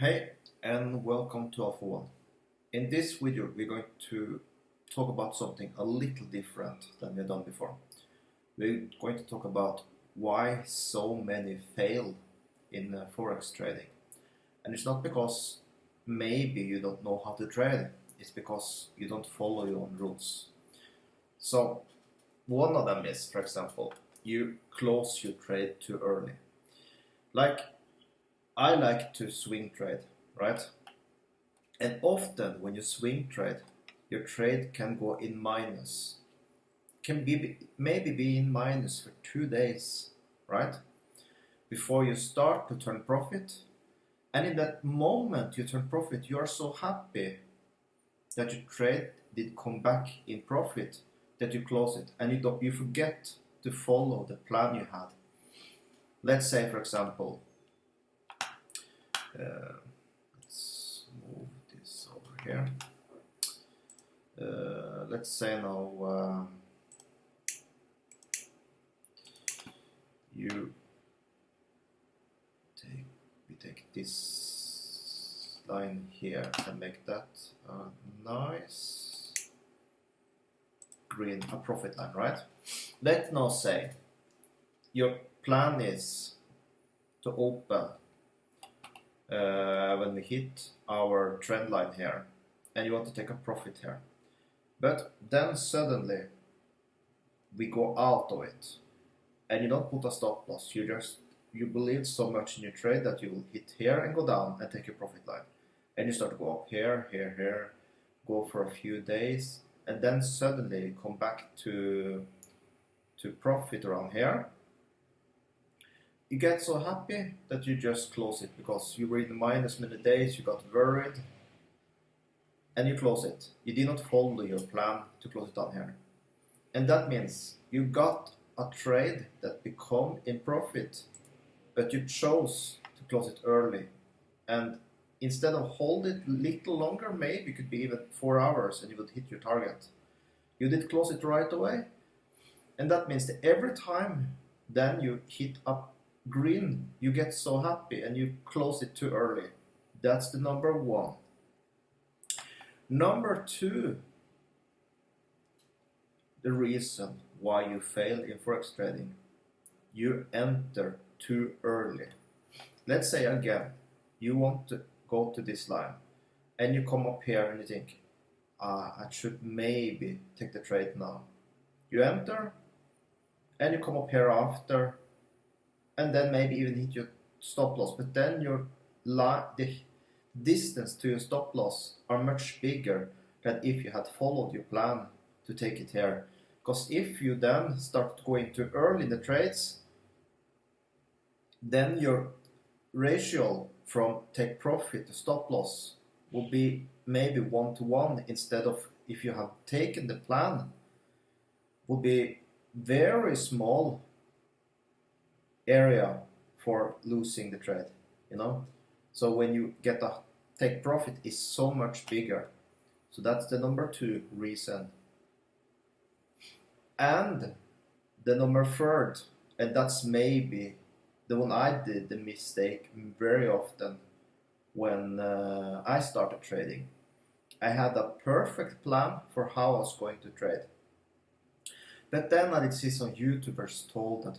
Hey, and welcome to Alpha One. In this video, we're going to talk about something a little different than we've done before. We're going to talk about why so many fail in Forex trading. And it's not because maybe you don't know how to trade, it's because you don't follow your own rules. So, one of them is, for example, you close your trade too early. Like, I like to swing trade, right? And often when you swing trade, your trade can go in minus. Can maybe be in minus for 2 days, right? Before you start to turn profit. And in that moment you turn profit, you are so happy that your trade did come back in profit that you close it, and you forget to follow the plan you had. Let's say, for example, let's move this over here. Let's say now we take this line here and make that a nice green, a profit line, right? Let's now say your plan is to open when we hit our trend line here, and you want to take a profit here. But then suddenly we go out of it, and you don't put a stop loss. You believe so much in your trade that you will hit here and go down and take your profit line, and you start to go up here, here, here, go for a few days, and then suddenly you come back to profit around here. You get so happy that you just close it because you were in the minus many days, you got worried, and you close it. You did not follow your plan to close it down here. And that means you got a trade that become in profit, but you chose to close it early. And instead of hold it a little longer, maybe it could be even 4 hours and you would hit your target. You did close it right away. And that means that every time then you hit up green, you get so happy and you close it too early. That's the number one. Number two, the reason why you fail in Forex trading. You enter too early. Let's say again, you want to go to this line and you come up here and you think, I should maybe take the trade now. You enter and you come up here after, and then maybe even hit your stop loss, but then the distance to your stop loss are much bigger than if you had followed your plan to take it here. Because if you then start going too early in the trades, then your ratio from take profit to stop loss will be maybe 1-to-1 instead of, if you have taken the plan, will be very small area for losing the trade, you know. So when you get a take profit is so much bigger. So that's the number two reason. And the number third, and that's maybe the one I did the mistake very often when I started trading. I had a perfect plan for how I was going to trade. But then I did see some YouTubers told that,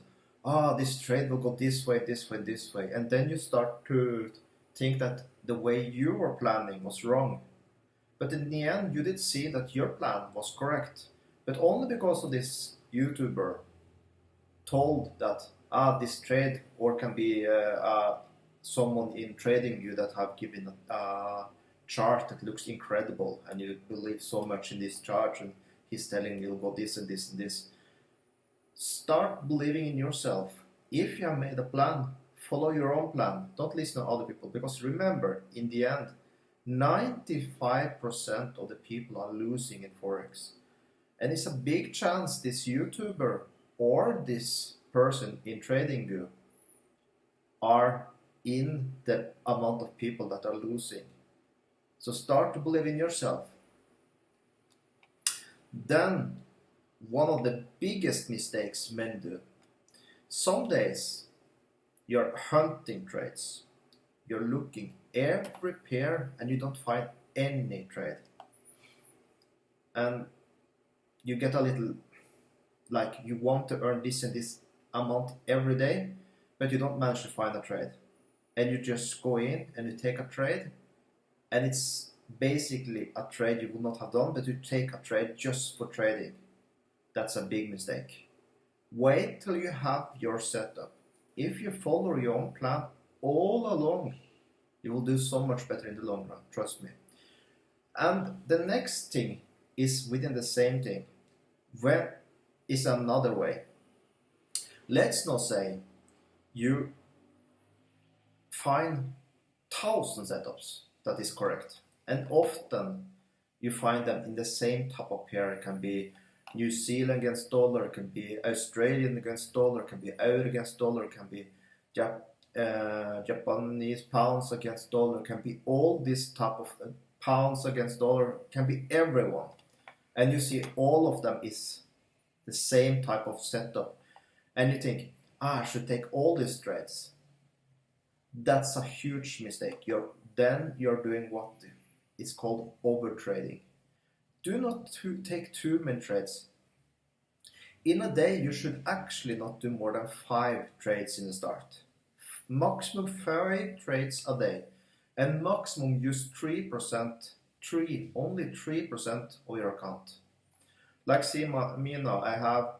this trade will go this way, this way, this way. And then you start to think that the way you were planning was wrong. But in the end, you did see that your plan was correct. But only because of this YouTuber told that, this trade, or can be someone in trading you that have given a chart that looks incredible and you believe so much in this chart and he's telling you go this and this and this. Start believing in yourself. If you have made a plan, follow your own plan. Don't listen to other people, because remember, in the end, 95% of the people are losing in Forex. And it's a big chance this YouTuber or this person in TradingView are in the amount of people that are losing. So start to believe in yourself. Then, one of the biggest mistakes men do. Some days you're hunting trades. You're looking every pair and you don't find any trade. And you get a little, like you want to earn this and this amount every day, but you don't manage to find a trade. And you just go in and you take a trade, and it's basically a trade you would not have done, but you take a trade just for trading. That's a big mistake. Wait till you have your setup. If you follow your own plan all along, you will do so much better in the long run, trust me. And the next thing is within the same thing. When is another way. Let's not say you find 1,000 setups that is correct, and often you find them in the same type of pair. It can be New Zealand against dollar, it can be Australian against dollar, it can be euro against dollar, it can be Japanese pounds against dollar, it can be all this type of pounds against dollar, it can be everyone. And you see all of them is the same type of setup. And you think, I should take all these trades. That's a huge mistake. You're doing what is called overtrading. Do not take too many trades. In a day, you should actually not do more than 5 trades in the start. Maximum 5 trades a day. And maximum use 3%, only 3% of your account. Like see me now, I have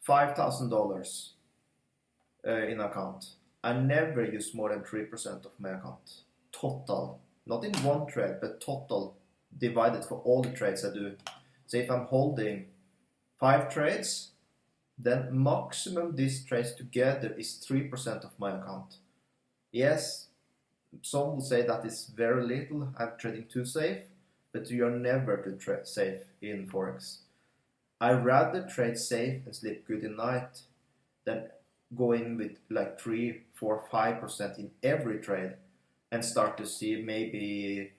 $5,000 in account. I never use more than 3% of my account. Total. Not in one trade, but total divided for all the trades I do. So if I'm holding 5 trades, then maximum these trades together is 3% of my account. Yes, some will say that is very little, I'm trading too safe, but you are never too safe in Forex. I rather trade safe and sleep good at night than go in with like 3, 4, 5% in every trade and start to see maybe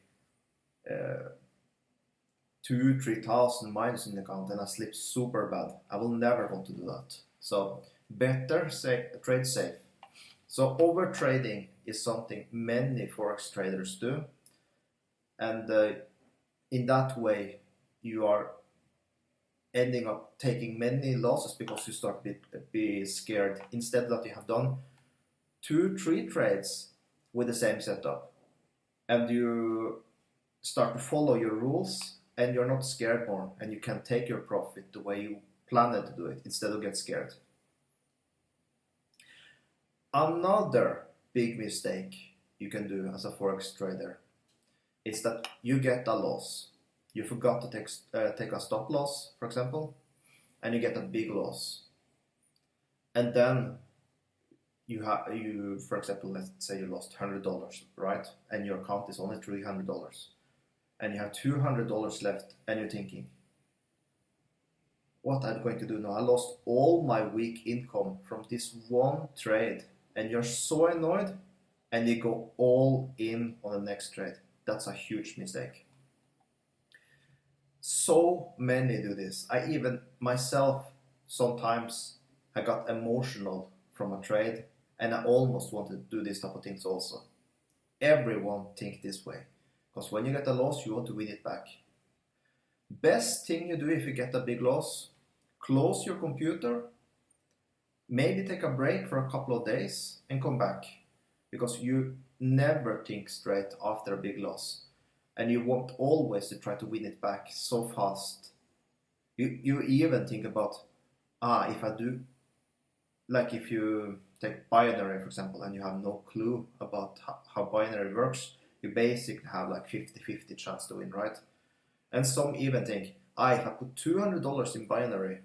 2,000-3,000 minus in the account, and I sleep super bad. I will never want to do that. So better trade safe. So over trading is something many Forex traders do, and in that way you are ending up taking many losses because you start to be scared, instead that you have done 2-3 trades with the same setup and you start to follow your rules and you're not scared more, and you can take your profit the way you planned to do it instead of get scared. Another big mistake you can do as a Forex trader is that you get a loss. You forgot to take a stop loss, for example, and you get a big loss. And then you for example, let's say you lost $100, right? And your account is only $300. And you have $200 left, and you're thinking, what am I going to do now? I lost all my week income from this one trade. And you're so annoyed, and you go all in on the next trade. That's a huge mistake. So many do this. I even myself, sometimes I got emotional from a trade, and I almost wanted to do this type of things also. Everyone thinks this way, because when you get a loss, you want to win it back. Best thing you do if you get a big loss, close your computer, maybe take a break for a couple of days and come back, because you never think straight after a big loss, and you want always to try to win it back so fast. You even think about, if I do, like if you take binary for example and you have no clue about how binary works, you basically have like 50-50 chance to win, right? And some even think, if I put $200 in binary,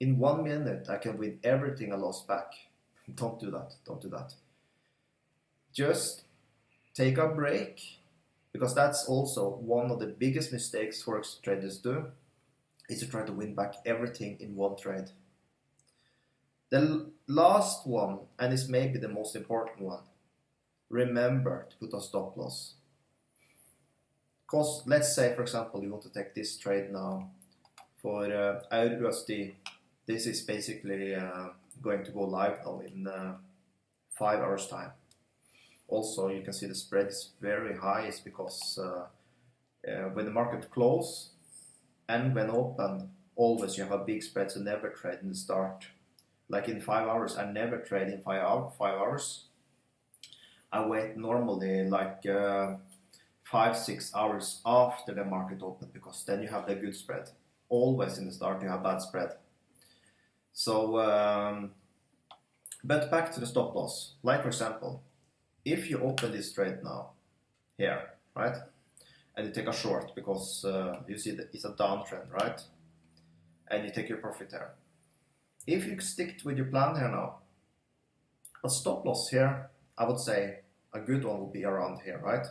in 1 minute I can win everything I lost back. Don't do that, don't do that. Just take a break, because that's also one of the biggest mistakes Forex traders do, is to try to win back everything in one trade. The last one, and is maybe the most important one, remember to put a stop loss. Because let's say, for example, you want to take this trade now for EUR-USD. This is basically going to go live now in 5 hours time. Also, you can see the spread is very high. It's because when the market close and when open, always you have a big spread, so never trade in the start. Like in 5 hours, I never trade in 5 hours. I wait normally like 5-6 hours after the market open, because then you have the good spread. Always in the start you have bad spread. So, but back to the stop loss. Like for example, if you open this trade now, here, right? And you take a short because you see that it's a downtrend, right? And you take your profit there. If you stick with your plan here now, a stop loss here, I would say a good one would be around here, right?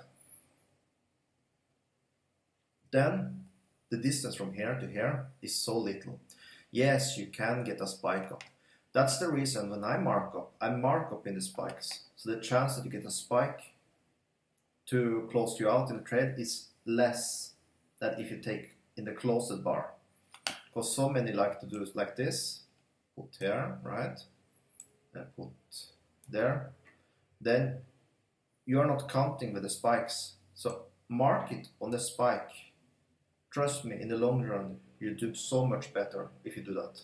Then the distance from here to here is so little. Yes, you can get a spike up. That's the reason when I mark up in the spikes. So the chance that you get a spike to close you out in the trade is less than if you take in the closed bar. Because so many like to do it like this, put here, right? And put there. Then you are not counting with the spikes. So mark it on the spike. Trust me, in the long run, you do so much better if you do that.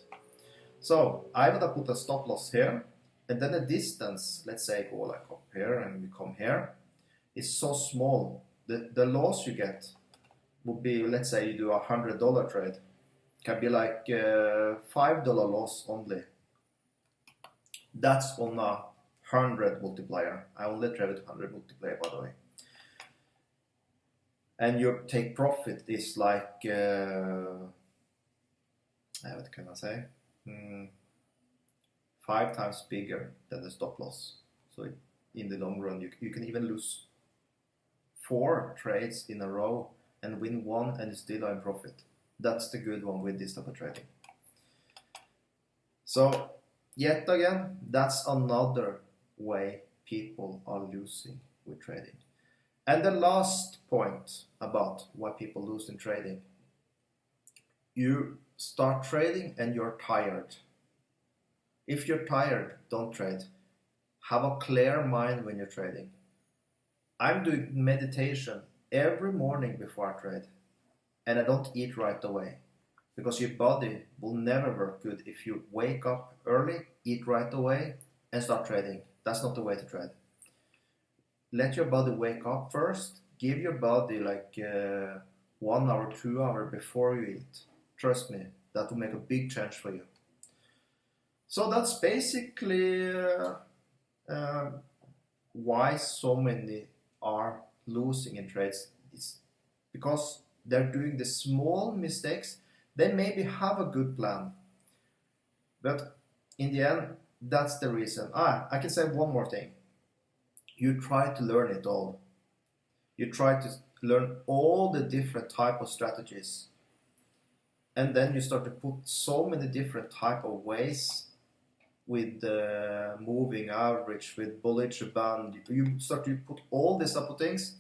So I would have put a stop loss here, and then the distance, let's say go like up here and we come here, is so small. The loss you get would be, let's say you do a $100 trade, can be like $5 loss only. That's on a 100 multiplier. I only trade with 100 multiplier, by the way. And your take profit is like, what can I say? 5 times bigger than the stop loss. So in the long run, you can even lose 4 trades in a row and win 1 and you still are in profit. That's the good one with this type of trading. So yet again, that's another way people are losing with trading. And the last point about why people lose in trading: you start trading and you're tired. If you're tired, don't trade. Have a clear mind when you're trading. I'm doing meditation every morning before I trade, and I don't eat right away, because your body will never work good if you wake up early, eat right away, and start trading. That's not the way to trade. Let your body wake up first. Give your body like 1 hour, 2 hours before you eat. Trust me, that will make a big change for you. So that's basically why so many are losing in trades. It's because they're doing the small mistakes. They maybe have a good plan, but in the end, that's the reason. I can say one more thing. You try to learn it all. You try to learn all the different type of strategies, and then you start to put so many different type of ways with moving average, with Bollinger Band. You start to put all these type of things,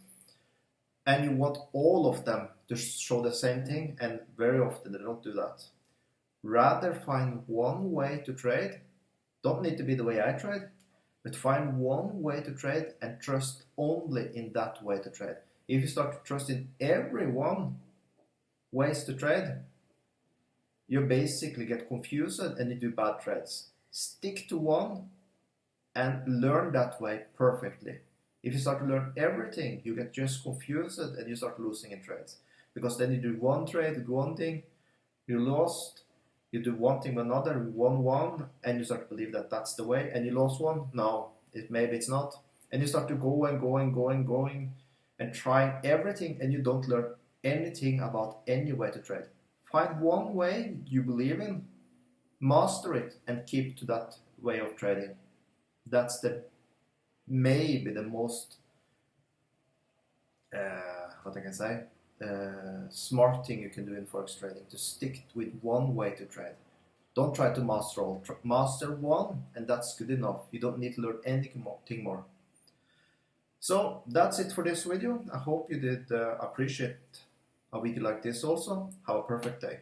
and you want all of them to show the same thing, and very often they don't do that. Rather find one way to trade. Don't need to be the way I trade, but find one way to trade and trust only in that way to trade. If you start to trust in every one ways to trade, you basically get confused and you do bad trades. Stick to one and learn that way perfectly. If you start to learn everything, you get just confused and you start losing in trades. Because then you do one trade, one thing, you lost. You do one thing with another, you won one, and you start to believe that that's the way, and you lost one. No, maybe it's not. And you start to going, and trying everything, and you don't learn anything about any way to trade. Find one way you believe in, master it, and keep to that way of trading. That's maybe the most, what I can say, smart thing you can do in Forex trading, to stick with one way to trade. Don't try to master all. Master one, and that's good enough. You don't need to learn anything more. So that's it for this video. I hope you did appreciate a video like this also. Have a perfect day.